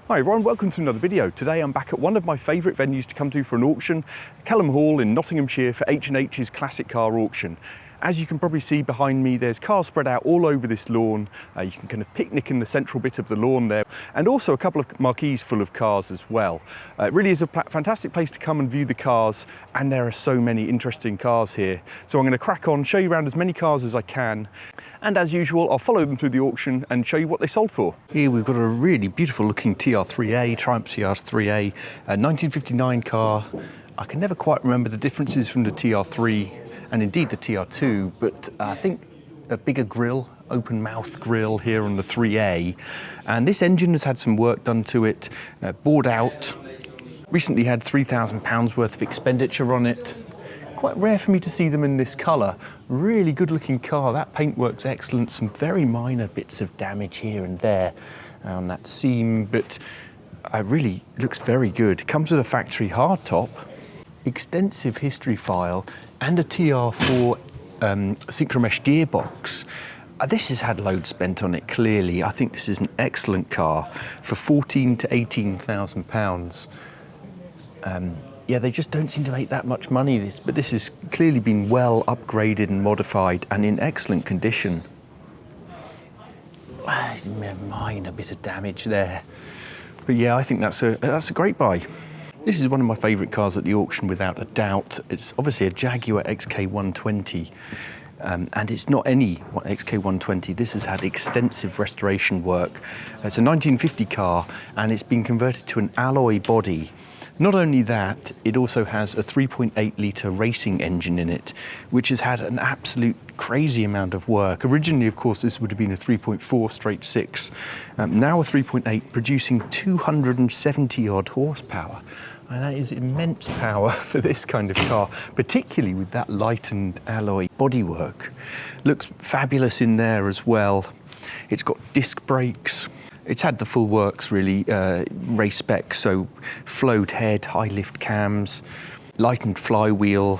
Hi everyone, welcome to another video. Today I'm back at one of my favourite venues to come to for an auction, Kelham Hall in Nottinghamshire for H&H's Classic Car Auction. As you can probably see behind me, there's cars spread out all over this lawn. You can kind of picnic in the central bit of the lawn there, and also a couple of marquees full of cars as well. It really is a fantastic place to come and view the cars, and there are so many interesting cars here. So I'm going to crack on, show you around as many cars as I can, and as usual, I'll follow them through the auction and show you what they sold for. Here we've got a really beautiful looking TR3A, Triumph TR3A, a 1959 car. I can never quite remember the differences from the TR3 and indeed the TR2, but I think a bigger grille, open mouth grille here on the 3A. And this engine has had some work done to it, bored out, recently had £3,000 worth of expenditure on it. Quite rare for me to see them in this colour. Really good looking car, that paintwork's excellent, some very minor bits of damage here and there on that seam, but it really looks very good. Comes with a factory hardtop, extensive history file, and a TR4 synchromesh gearbox. This has had loads spent on it, clearly. I think this is an excellent car for £14,000 to £18,000. Yeah, they just don't seem to make that much money, but this has clearly been well upgraded and modified and in excellent condition. Minor bit of damage there. But yeah, I think that's a great buy. This is one of my favourite cars at the auction without a doubt. It's obviously a Jaguar XK120, and it's not any XK120. This has had extensive restoration work. It's a 1950 car, and it's been converted to an alloy body. Not only that, it also has a 3.8 litre racing engine in it, which has had an absolute crazy amount of work. Originally, of course, this would have been a 3.4/6. Now a 3.8, producing 270 odd horsepower. And that is immense power for this kind of car, particularly with that lightened alloy bodywork. Looks fabulous in there as well. It's got disc brakes. It's had the full works really, race specs, so flowed head, high lift cams, lightened flywheel.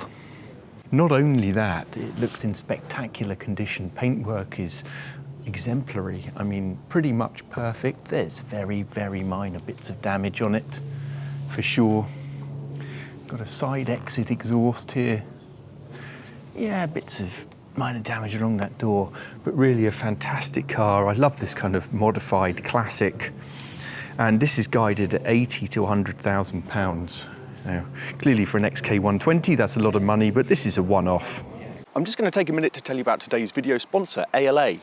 Not only that, it looks in spectacular condition. Paintwork is exemplary. I mean, pretty much perfect. There's very, very minor bits of damage on it, for sure. Got a side exit exhaust here. Yeah, bits of minor damage along that door, but really a fantastic car. I love this kind of modified classic. And this is guided at £80,000 to £100,000. Now, clearly for an XK120, that's a lot of money, but this is a one-off. I'm just going to take a minute to tell you about today's video sponsor, ALA.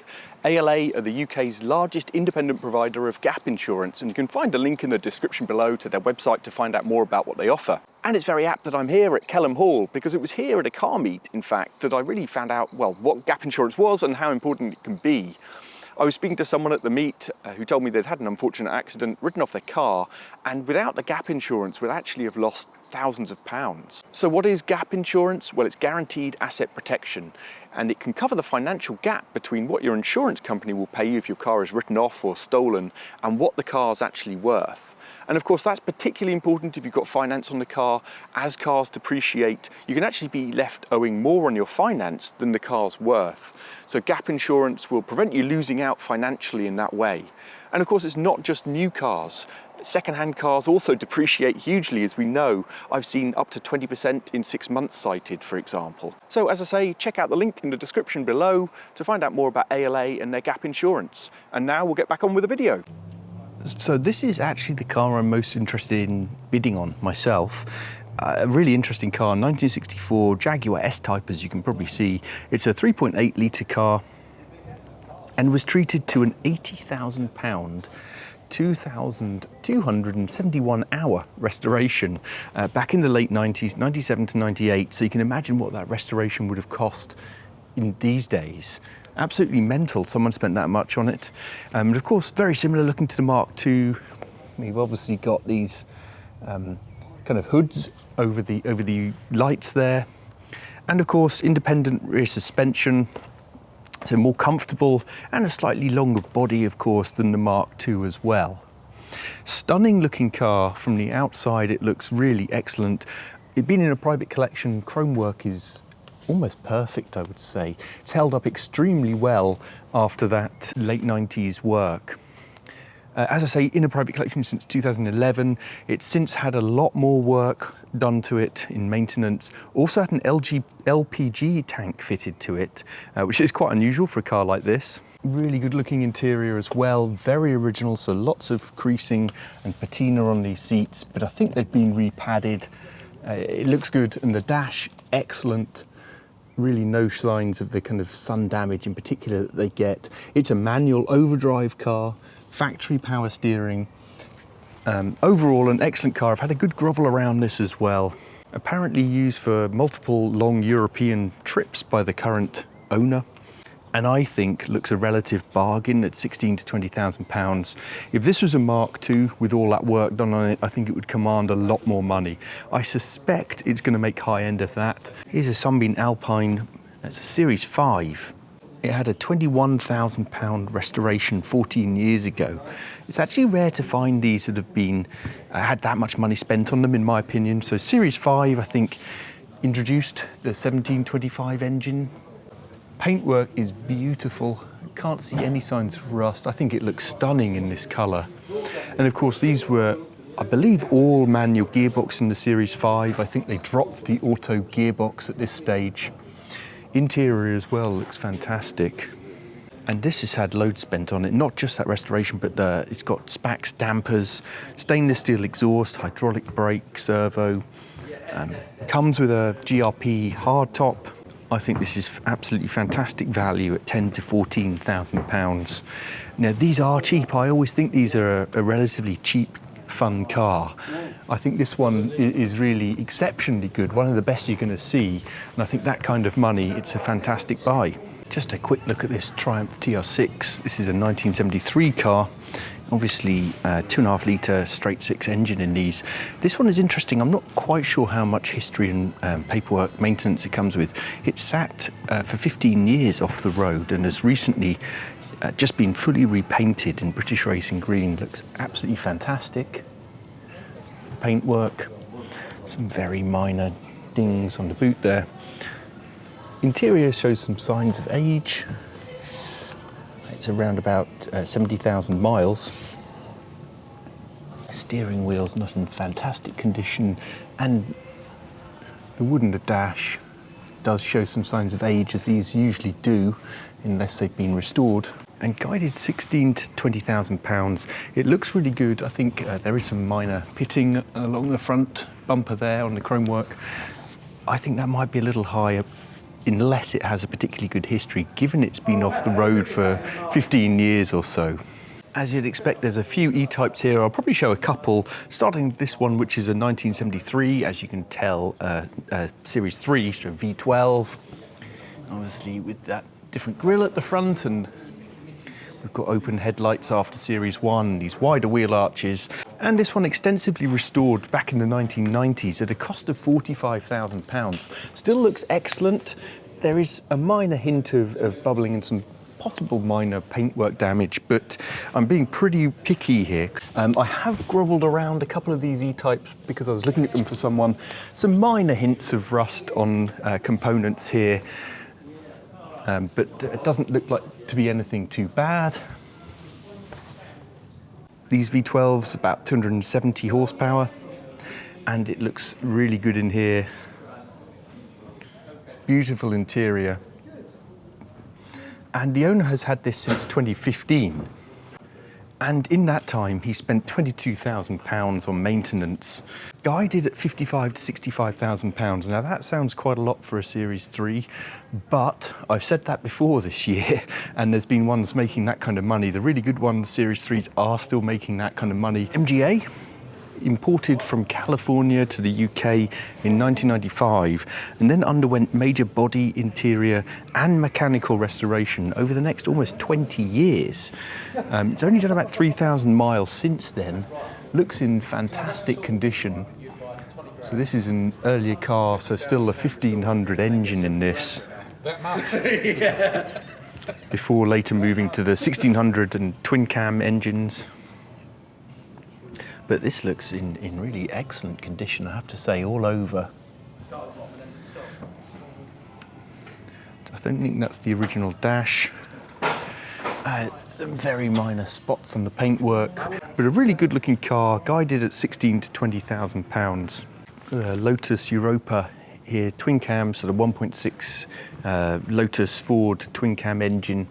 ALA are the UK's largest independent provider of gap insurance, and you can find a link in the description below to their website to find out more about what they offer. And it's very apt that I'm here at Kelham Hall, because it was here at a car meet, in fact, that I really found out, well, what gap insurance was and how important it can be. I was speaking to someone at the meet who told me they'd had an unfortunate accident, written off their car, and without the gap insurance would actually have lost thousands of pounds. So what is gap insurance? Well, it's guaranteed asset protection, and it can cover the financial gap between what your insurance company will pay you if your car is written off or stolen and what the car's actually worth. And of course, that's particularly important if you've got finance on the car. As cars depreciate, you can actually be left owing more on your finance than the car's worth. So gap insurance will prevent you losing out financially in that way. And of course, it's not just new cars. Second-hand cars also depreciate hugely, as we know. I've seen up to 20% in 6 months cited, for example. So as I say, check out the link in the description below to find out more about ALA and their gap insurance. And now we'll get back on with the video. So this is actually the car I'm most interested in bidding on myself. A really interesting car, 1964 Jaguar S-Type, as you can probably see. It's a 3.8 litre car and was treated to an £80,000 2,271 hour restoration back in the late 90s, 97 to 98. So you can imagine what that restoration would have cost in these days. Absolutely mental, someone spent that much on it. And of course, very similar looking to the Mark II. We've obviously got these kind of hoods over the lights there. And of course, independent rear suspension, so more comfortable, and a slightly longer body, of course, than the Mark II as well. Stunning looking car from the outside. It looks really excellent. It being in a private collection, chrome work is almost perfect, I would say. It's held up extremely well after that late 90s work. As I say, in a private collection since 2011. It's since had a lot more work done to it in maintenance. Also had an LPG tank fitted to it, which is quite unusual for a car like this. Really good looking interior as well, very original, so lots of creasing and patina on these seats, but I think they've been repadded. It looks good, and the dash, excellent. Really no signs of the kind of sun damage in particular that they get. It's a manual overdrive car, factory power steering. Overall, an excellent car. I've had a good grovel around this as well. Apparently used for multiple long European trips by the current owner, and I think looks a relative bargain at £16,000 to £20,000. If this was a Mark II with all that work done on it, I think it would command a lot more money. I suspect it's going to make high end of that. Here's a SUNBEAM Alpine, that's a Series 5. It had a £21,000 restoration 14 years ago. It's actually rare to find these that have been had that much money spent on them, in my opinion. So Series 5, I think, introduced the 1725 engine. Paintwork is beautiful. Can't see any signs of rust. I think it looks stunning in this colour. And of course, these were, I believe, all manual gearbox in the Series 5. I think they dropped the auto gearbox at this stage. Interior as well looks fantastic. And this has had loads spent on it, not just that restoration, but it's got SPAX dampers, stainless steel exhaust, hydraulic brake, servo. Comes with a GRP hardtop. I think this is absolutely fantastic value at £10,000 to £14,000. Now, these are cheap. I always think these are a relatively cheap, fun car. I think this one is really exceptionally good, one of the best you're going to see. And I think that kind of money, it's a fantastic buy. Just a quick look at this Triumph TR6. This is a 1973 car. Obviously, 2.5 litre straight six engine in these. This one is interesting. I'm not quite sure how much history and paperwork maintenance it comes with. It sat for 15 years off the road and has recently just been fully repainted in British Racing Green. Looks absolutely fantastic. Paintwork, some very minor dings on the boot there. Interior shows some signs of age. It's around about 70,000 miles. Steering wheel's not in fantastic condition, and the wood in the dash does show some signs of age, as these usually do, unless they've been restored. And guided £16,000 to £20,000. It looks really good. I think there is some minor pitting along the front bumper there on the chrome work. I think that might be a little higher, unless it has a particularly good history, given it's been off the road for 15 years or so. As you'd expect, there's a few E-types here. I'll probably show a couple, starting with this one, which is a 1973, as you can tell, Series 3, so V12. Obviously with that different grille at the front, and we've got open headlights after Series 1, these wider wheel arches. And this one extensively restored back in the 1990s at a cost of £45,000. Still looks excellent. There is a minor hint of bubbling and some possible minor paintwork damage, but I'm being pretty picky here. I have grovelled around a couple of these E-types because I was looking at them for someone. Some minor hints of rust on components here, but it doesn't look like to be anything too bad. These V12s, about 270 horsepower, and it looks really good in here. Beautiful interior. And the owner has had this since 2015. And in that time, he spent £22,000 on maintenance, guided at £55,000 to £65,000. Now that sounds quite a lot for a Series 3, but I've said that before this year, and there's been ones making that kind of money. The really good ones, Series 3s, are still making that kind of money. MGA, imported from California to the UK in 1995, and then underwent major body, interior and mechanical restoration over the next almost 20 years. It's only done about 3,000 miles since then. Looks in fantastic condition. So this is an earlier car, so still a 1500 engine in this. That much? Yeah. Before later moving to the 1600 and twin cam engines. But this looks in really excellent condition, I have to say, all over. I don't think that's the original dash. Some very minor spots on the paintwork, but a really good looking car, guided at 16 to 20,000 pounds. Got a Lotus Europa here, twin cam, sort of 1.6 Lotus Ford twin cam engine.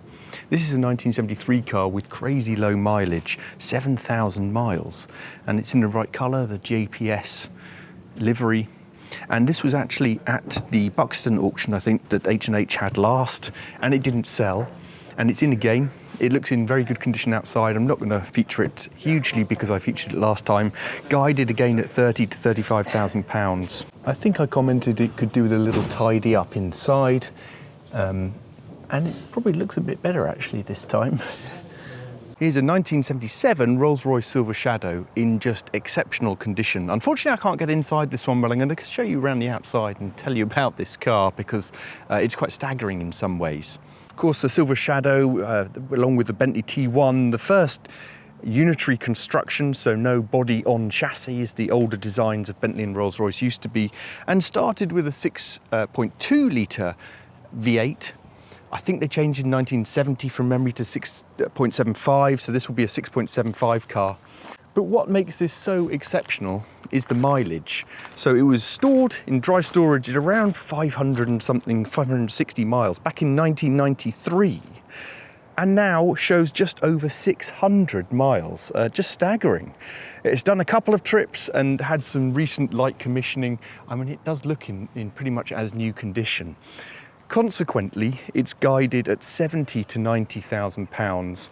This is a 1973 car with crazy low mileage, 7,000 miles, and it's in the right colour, the JPS livery. And this was actually at the Buxton auction, I think, that H&H had last, and it didn't sell. And it's in again. It looks in very good condition outside. I'm not going to feature it hugely because I featured it last time. Guided again at 30 to 35,000 pounds. I think I commented it could do with a little tidy up inside, and it probably looks a bit better actually this time. Here's a 1977 Rolls-Royce Silver Shadow in just exceptional condition. Unfortunately, I can't get inside this one, but I'm going to show you around the outside and tell you about this car because it's quite staggering in some ways. Of course, the Silver Shadow, along with the Bentley T1, the first unitary construction, so no body on chassis as the older designs of Bentley and Rolls-Royce used to be, and started with a 6.2 litre V8. I think they changed in 1970 from memory to 6.75, so this will be a 6.75 car. But what makes this so exceptional is the mileage. So it was stored in dry storage at around 500 and something, 560 miles back in 1993, and now shows just over 600 miles, just staggering. It's done a couple of trips and had some recent light commissioning. I mean, it does look in pretty much as new condition. Consequently, it's guided at 70 to 90,000 pounds.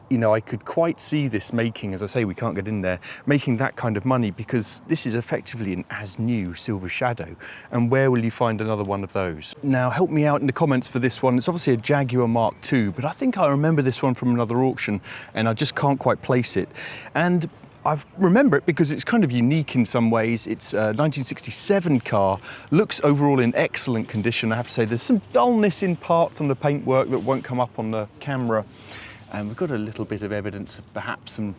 You know, I could quite see this making, as I say, we can't get in there, making that kind of money because this is effectively an as-new Silver Shadow. And where will you find another one of those? Now, help me out in the comments for this one. It's obviously a Jaguar Mark II, but I think I remember this one from another auction and I just can't quite place it. And I remember it because it's kind of unique in some ways. It's a 1967 car, looks overall in excellent condition. I have to say there's some dullness in parts on the paintwork that won't come up on the camera. And we've got a little bit of evidence of perhaps some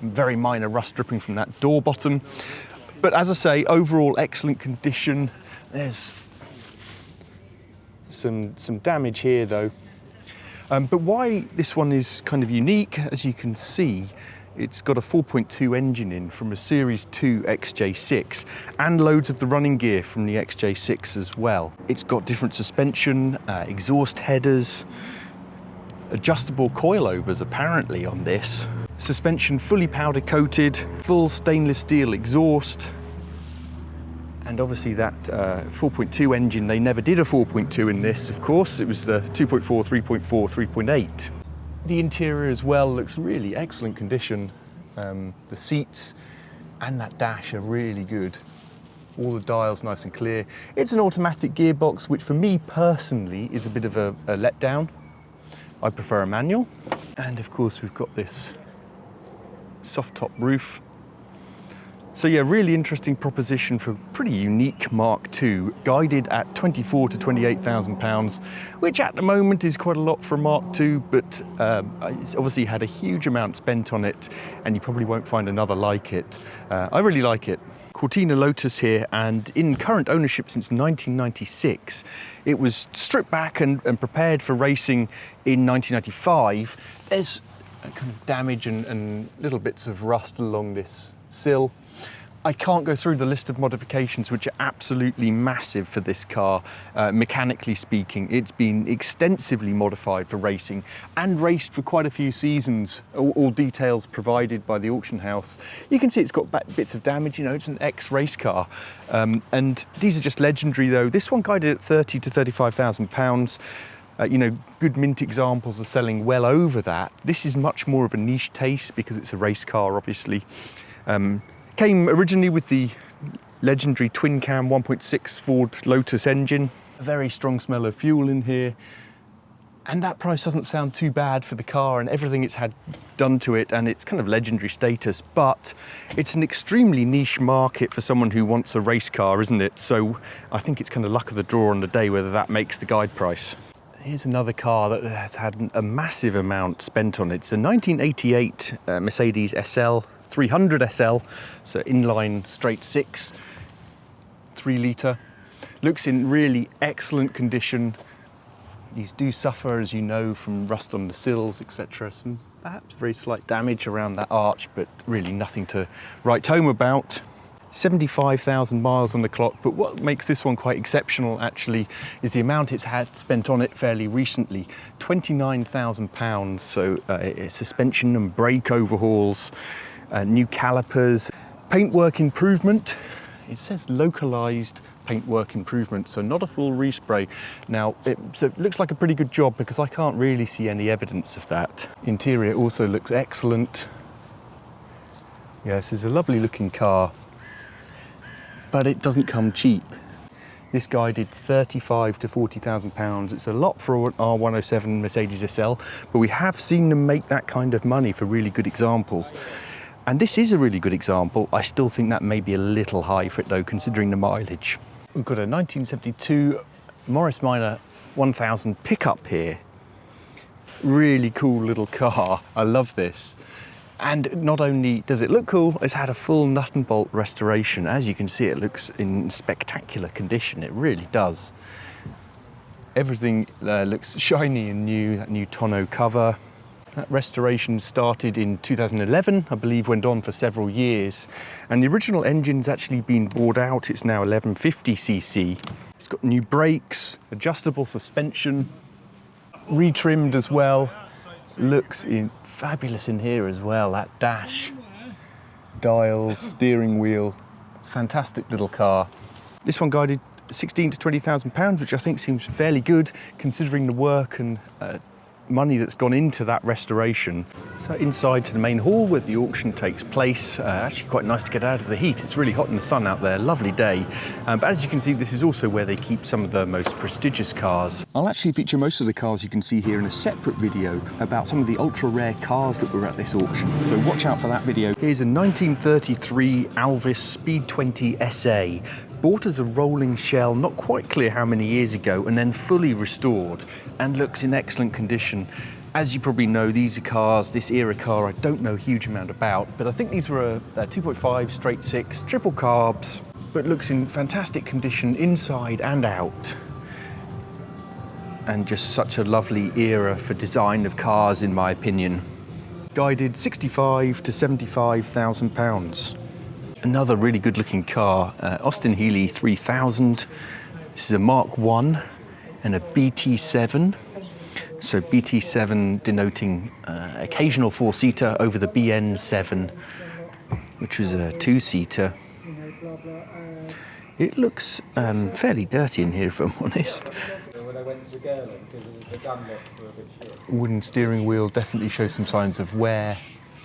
very minor rust dripping from that door bottom. But as I say, overall excellent condition. There's some damage here though. But why this one is kind of unique, as you can see, it's got a 4.2 engine in from a Series 2 XJ6 and loads of the running gear from the XJ6 as well. It's got different suspension, exhaust headers, adjustable coilovers apparently on this. Suspension fully powder coated, full stainless steel exhaust. And obviously that 4.2 engine, they never did a 4.2 in this, of course. It was the 2.4, 3.4, 3.8. The interior as well looks really excellent condition. The seats and that dash are really good. All the dials nice and clear. It's an automatic gearbox, which for me personally is a bit of a letdown. I prefer a manual. And of course we've got this soft top roof. So yeah, really interesting proposition for a pretty unique Mark II, guided at 24 to 28,000 pounds, which at the moment is quite a lot for a Mark II, but it's obviously had a huge amount spent on it, and you probably won't find another like it. I really like it. Cortina Lotus here, and in current ownership since 1996. It was stripped back and prepared for racing in 1995. There's a kind of damage and little bits of rust along this sill. I can't go through the list of modifications, which are absolutely massive for this car, mechanically speaking. It's been extensively modified for racing and raced for quite a few seasons, all details provided by the auction house. You can see it's got bits of damage, you know, it's an ex-race car. And these are just legendary though. This one guided at 30 to 35,000 pounds. You know, good mint examples are selling well over that. This is much more of a niche taste because it's a race car, obviously. Came originally with the legendary twin cam 1.6 Ford Lotus engine. A very strong smell of fuel in here. And that price doesn't sound too bad for the car and everything it's had done to it, and its kind of legendary status, but it's an extremely niche market for someone who wants a race car, isn't it? So I think it's kind of luck of the draw on the day whether that makes the guide price. Here's another car that has had a massive amount spent on it. It's a 1988 Mercedes SL 300 SL, so inline straight six, 3 litre. Looks in really excellent condition. These do suffer, as you know, from rust on the sills, etc. Some perhaps very slight damage around that arch, but really nothing to write home about. 75,000 miles on the clock, but what makes this one quite exceptional actually is the amount it's had spent on it fairly recently. £29,000, so suspension and brake overhauls, new calipers, paintwork improvement. It says localized paintwork improvement, so not a full respray. Now, so it looks like a pretty good job because I can't really see any evidence of that. Interior also looks excellent. Yeah, this is a lovely looking car, but it doesn't come cheap. This guy did 35 to 40,000 pounds. It's a lot for an R107 Mercedes SL, but we have seen them make that kind of money for really good examples. And this is a really good example. I still think that may be a little high for it though, considering the mileage. We've got a 1972 Morris Minor 1000 pickup here. Really cool little car. I love this. And not only does it look cool, it's had a full nut and bolt restoration. As you can see, it looks in spectacular condition. It really does. Everything looks shiny and new. That new tonneau cover. That restoration started in 2011, I believe, went on for several years. And the original engine's actually been bored out. It's now 1150cc. It's got new brakes, adjustable suspension, retrimmed as well. Looks fabulous in here as well. That dash, dials, steering wheel, fantastic little car. This one guided 16 to 20,000 pounds, which I think seems fairly good considering the work and money that's gone into that restoration. So inside to the main hall where the auction takes place. Actually quite nice to get out of the heat. It's really hot in the sun out there, lovely day. But as you can see, this is also where they keep some of the most prestigious cars. I'll actually feature most of the cars you can see here in a separate video about some of the ultra rare cars that were at this auction. So watch out for that video. Here's a 1933 ALVIS Speed 20 SA. Bought as a rolling shell, not quite clear how many years ago, and then fully restored and looks in excellent condition. As you probably know, these are cars, this era car, I don't know a huge amount about, but I think these were a 2.5 straight six, triple carbs, but looks in fantastic condition inside and out. And just such a lovely era for design of cars, in my opinion. Guided 65 to 75,000 pounds. Another really good looking car, Austin Healey 3000. This is a Mark 1 and a BT7. So BT7 denoting occasional four-seater over the BN7, which was a two-seater. It looks fairly dirty in here, if I'm honest. Wooden steering wheel definitely shows some signs of wear.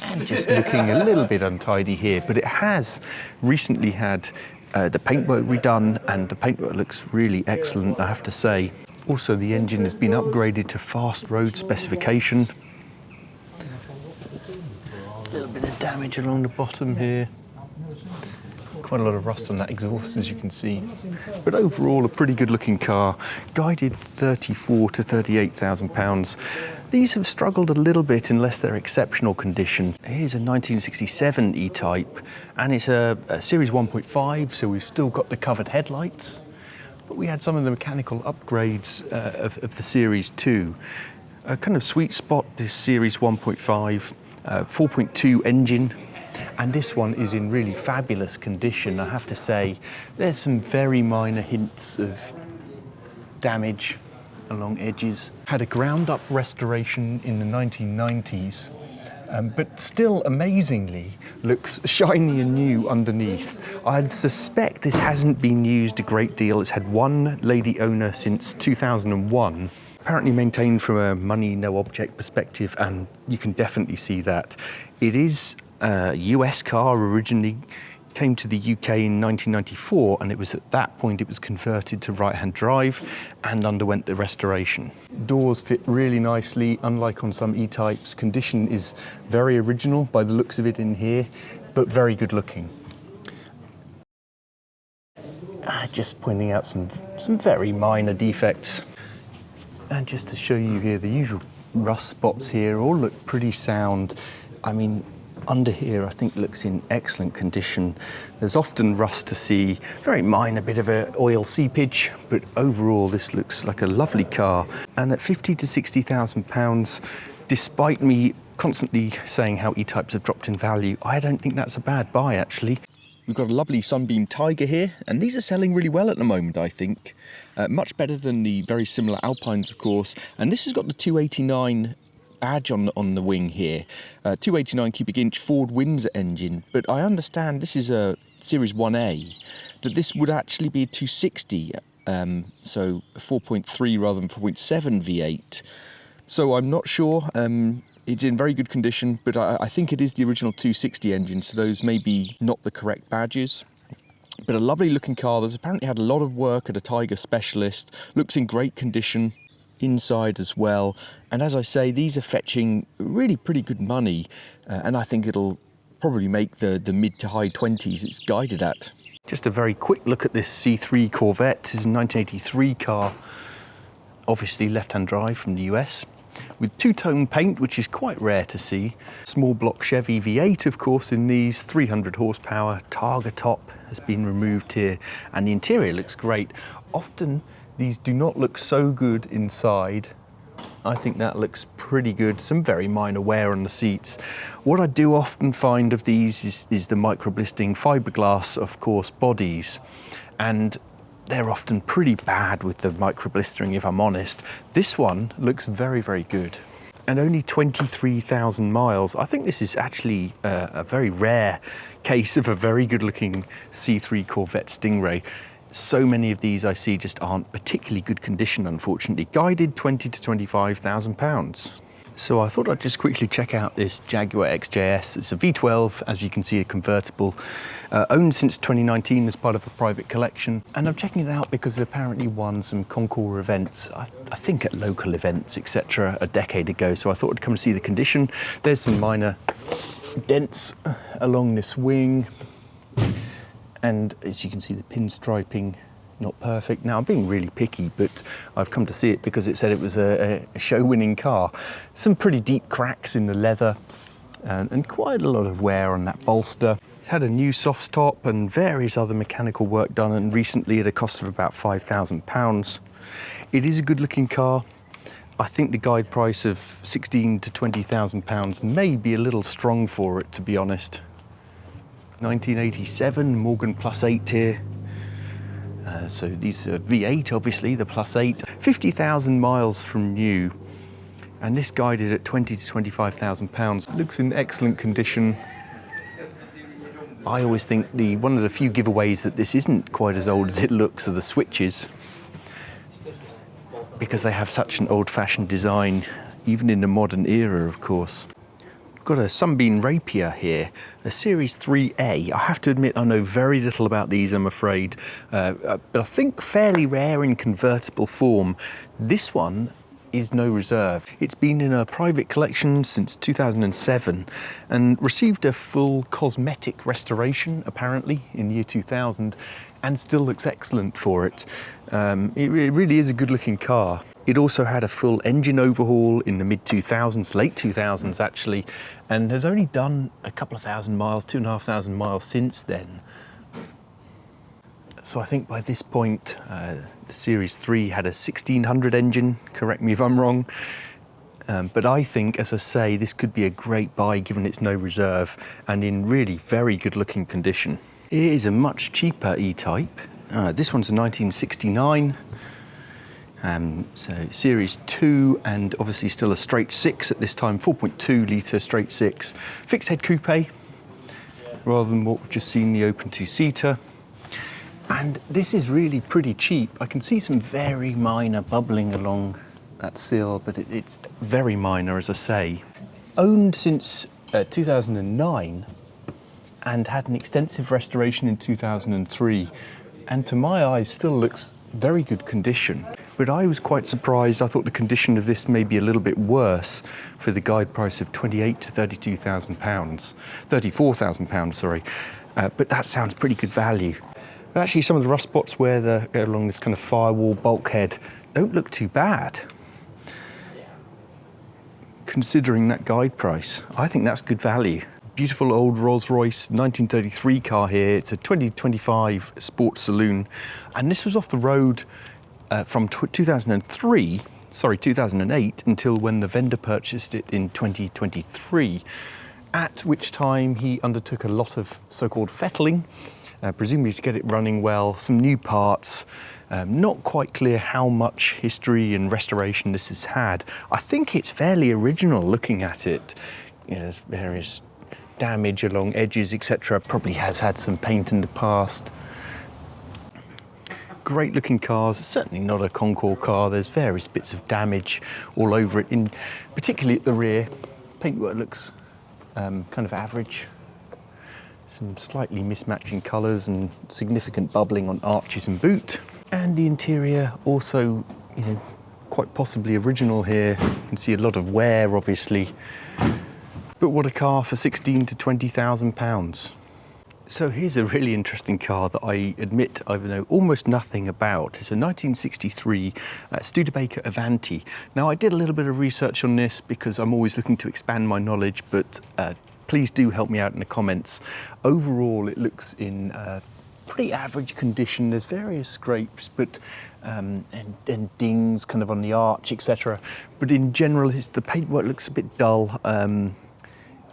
And just looking a little bit untidy here, but it has recently had the paintwork redone, and the paintwork looks really excellent, I have to say. Also, the engine has been upgraded to fast road specification. A little bit of damage along the bottom here. Quite a lot of rust on that exhaust, as you can see. But overall, a pretty good looking car, guided 34 to 38,000 pounds. These have struggled a little bit unless they're exceptional condition. Here's a 1967 E-Type, and it's a Series 1.5, so we've still got the covered headlights, but we had some of the mechanical upgrades of the Series 2. A kind of sweet spot, this Series 1.5, 4.2 engine, and this one is in really fabulous condition, I have to say. There's some very minor hints of damage along edges. Had a ground-up restoration in the 1990s, but still amazingly looks shiny and new underneath. I'd suspect this hasn't been used a great deal. It's had one lady owner since 2001. Apparently maintained from a money, no object perspective, and you can definitely see that. It is a US car originally. Came to the UK in 1994, and it was at that point it was converted to right-hand drive and underwent the restoration. Doors fit really nicely, unlike on some E-Types. Condition is very original by the looks of it in here, but very good looking. Just pointing out some very minor defects. And just to show you here, the usual rust spots here all look pretty sound. I mean, Under here, I think looks in excellent condition. There's often rust to see, very minor bit of a oil seepage, but overall this looks like a lovely car. And at 50 to 60,000 pounds, despite me constantly saying how E-types have dropped in value, I don't think that's a bad buy actually. We've got a lovely Sunbeam Tiger here, and these are selling really well at the moment, I think. Much better than the very similar Alpines, of course. And this has got the 289 badge on the wing here. 289 cubic inch Ford Windsor engine, but I understand this is a Series 1A, that this would actually be a 260, so 4.3 rather than 4.7 V8. So I'm not sure. It's in very good condition, but I think it is the original 260 engine, so those may be not the correct badges. But a lovely looking car that's apparently had a lot of work at a Tiger specialist, looks in great condition, inside as well. And as I say, these are fetching really pretty good money, and I think it'll probably make the mid to high 20s it's guided at. Just a very quick look at this C3 Corvette. This is a 1983 car, obviously left-hand drive from the US. With two-tone paint, which is quite rare to see. Small block Chevy V8, of course, in these, 300 horsepower. Targa top has been removed here, and the interior looks great. Often, these do not look so good inside. I think that looks pretty good. Some very minor wear on the seats. What I do often find of these is the micro-blistering fiberglass, of course, bodies. And they're often pretty bad with the micro-blistering, if I'm honest. This one looks very, very good. And only 23,000 miles. I think this is actually a very rare case of a very good-looking C3 Corvette Stingray. So many of these I see just aren't particularly good condition, unfortunately. Guided 20 to 25,000 pounds. So I thought I'd just quickly check out this Jaguar XJS. It's a V12, as you can see, a convertible. Owned since 2019 as part of a private collection. And I'm checking it out because it apparently won some concours events, I think at local events, etc., a decade ago. So I thought I'd come and see the condition. There's some minor dents along this wing. And as you can see, the pinstriping, not perfect. Now, I'm being really picky, but I've come to see it because it said it was a show-winning car. Some pretty deep cracks in the leather and quite a lot of wear on that bolster. It's had a new soft top and various other mechanical work done, and recently at a cost of about £5,000. It is a good-looking car. I think the guide price of £16,000 to £20,000 may be a little strong for it, to be honest. 1987 Morgan Plus 8 here. So these are V8, obviously, the Plus 8. 50,000 miles from new. And this guided at 20 to 25,000 pounds. Looks in excellent condition. I always think one of the few giveaways that this isn't quite as old as it looks are the switches, because they have such an old-fashioned design, even in the modern era, of course. Got a Sunbeam Rapier here, a Series 3A. I have to admit I know very little about these, I'm afraid, but I think fairly rare in convertible form. This one is no reserve. It's been in a private collection since 2007 and received a full cosmetic restoration, apparently, in the year 2000, and still looks excellent for it. It really is a good-looking car. It also had a full engine overhaul in the mid-2000s, late 2000s actually, and has only done a couple of thousand miles, 2,500 miles since then. So I think by this point, the Series 3 had a 1600 engine, correct me if I'm wrong. But I think, as I say, this could be a great buy given it's no reserve and in really very good looking condition. It is a much cheaper E-Type. This one's a 1969. So Series 2, and obviously still a straight 6 at this time, 4.2 litre straight 6. Fixed head coupe, rather than what we've just seen, the open two-seater. And this is really pretty cheap. I can see some very minor bubbling along that sill, but it's very minor, as I say. Owned since 2009 and had an extensive restoration in 2003. And to my eyes, still looks very good condition. But I was quite surprised. I thought the condition of this may be a little bit worse for the guide price of £28,000 to £32,000, £34,000, sorry. But that sounds pretty good value. But actually, some of the rust spots where along this kind of firewall bulkhead don't look too bad, considering that guide price. I think that's good value. beautiful old Rolls-Royce 1933 car here. It's a 2025 Sport Saloon, and this was off the road from 2008 until when the vendor purchased it in 2023, at which time he undertook a lot of so-called fettling, presumably to get it running well, some new parts. Not quite clear how much history and restoration this has had. I think it's fairly original looking at it. You know, there's various damage along edges, etc. Probably has had some paint in the past. Great looking cars, certainly not a Concours car. There's various bits of damage all over it, particularly at the rear. Paintwork looks kind of average. Some slightly mismatching colours and significant bubbling on arches and boot. And the interior also, you know, quite possibly original here. You can see a lot of wear, obviously. But what a car for £16,000 to £20,000. So here's a really interesting car that I admit I know almost nothing about. It's a 1963 Studebaker Avanti. Now, I did a little bit of research on this because I'm always looking to expand my knowledge, but please do help me out in the comments. Overall, it looks in pretty average condition. There's various scrapes, but and dings kind of on the arch, etc. But in general, the paintwork looks a bit dull.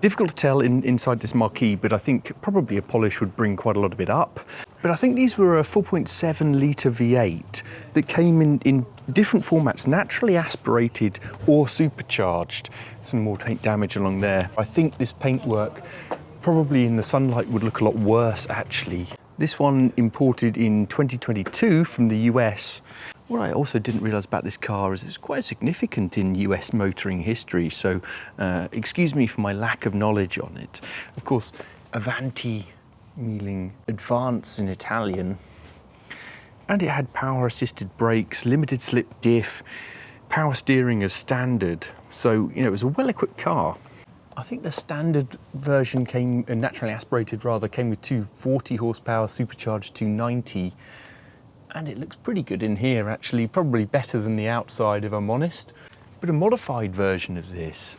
Difficult to tell inside this marquee, but I think probably a polish would bring quite a lot of it up. But I think these were a 4.7 litre V8 that came in different formats, naturally aspirated or supercharged. Some more paint damage along there. I think this paintwork probably in the sunlight would look a lot worse, actually. This one imported in 2022 from the US. What I also didn't realise about this car is it's quite significant in US motoring history, so excuse me for my lack of knowledge on it. Of course, Avanti meaning advance in Italian, and it had power-assisted brakes, limited slip diff, power steering as standard, so you know, it was a well-equipped car. I think the standard version came, naturally aspirated rather, came with 240 horsepower, supercharged 290. And it looks pretty good in here, actually, probably better than the outside if I'm honest. But a modified version of this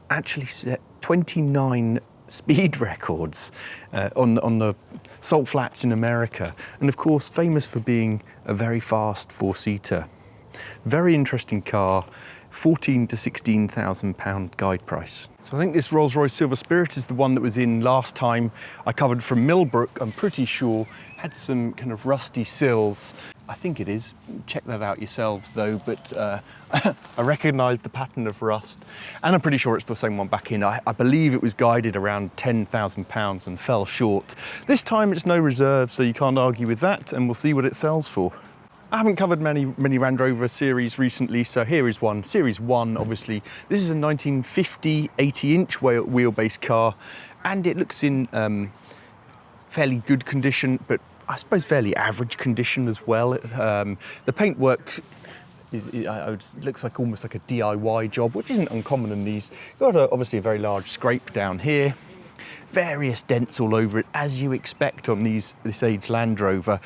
actually set 29 speed records on the salt flats in America. And of course, famous for being a very fast four-seater. Very interesting car. £14,000 to £16,000 guide price. So I think this Rolls-Royce Silver Spirit is the one that was in last time I covered from Millbrook, I'm pretty sure. Had some kind of rusty sills. I think it is. Check that out yourselves though, but I recognise the pattern of rust. And I'm pretty sure it's the same one back in. I believe it was guided around £10,000 and fell short. This time it's no reserve, so you can't argue with that, and we'll see what it sells for. I haven't covered many Land Rover series recently, so here is one. Series 1, obviously. This is a 1950 80-inch wheelbase car, and it looks in fairly good condition, but I suppose fairly average condition as well. The paintwork looks like almost like a DIY job, which isn't uncommon in these. Got obviously a very large scrape down here. Various dents all over it, as you expect on this age Land Rover.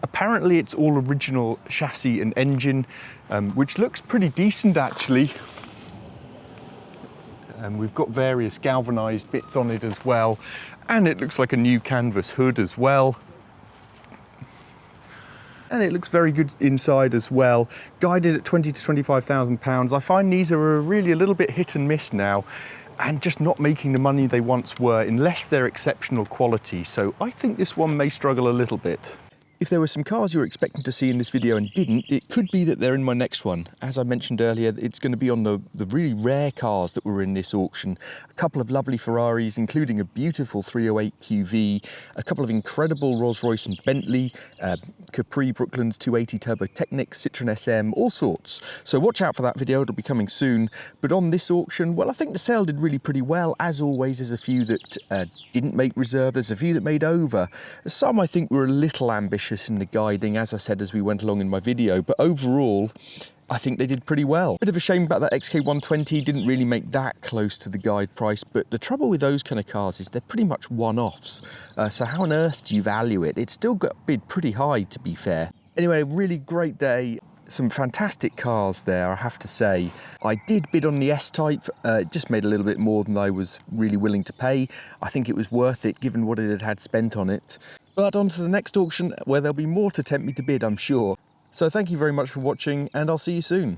Apparently it's all original chassis and engine, which looks pretty decent actually. And we've got various galvanised bits on it as well. And it looks like a new canvas hood as well. And it looks very good inside as well. Guided at £20,000 to £25,000. I find these are really a little bit hit and miss now, and just not making the money they once were, unless they're exceptional quality. So I think this one may struggle a little bit. If there were some cars you were expecting to see in this video and didn't, it could be that they're in my next one. As I mentioned earlier, it's going to be on the really rare cars that were in this auction. A couple of lovely Ferraris, including a beautiful 308 QV, a couple of incredible Rolls-Royce and Bentley, Capri Brooklands 280 Turbo Technics, Citroen SM, all sorts. So watch out for that video, it'll be coming soon. But on this auction, well, I think the sale did really pretty well. As always, there's a few that didn't make reserve, there's a few that made over. Some I think were a little ambitious in the guiding, as I said as we went along in my video, but overall I think they did pretty well. Bit of a shame about that XK120, didn't really make that close to the guide price, but the trouble with those kind of cars is they're pretty much one-offs, so how on earth do you value it? It's still got bid pretty high, to be fair. Anyway, really great day. Some fantastic cars there, I have to say. I did bid on the S-Type, it just made a little bit more than I was really willing to pay. I think it was worth it given what it had spent on it. But on to the next auction where there'll be more to tempt me to bid, I'm sure. So thank you very much for watching, and I'll see you soon.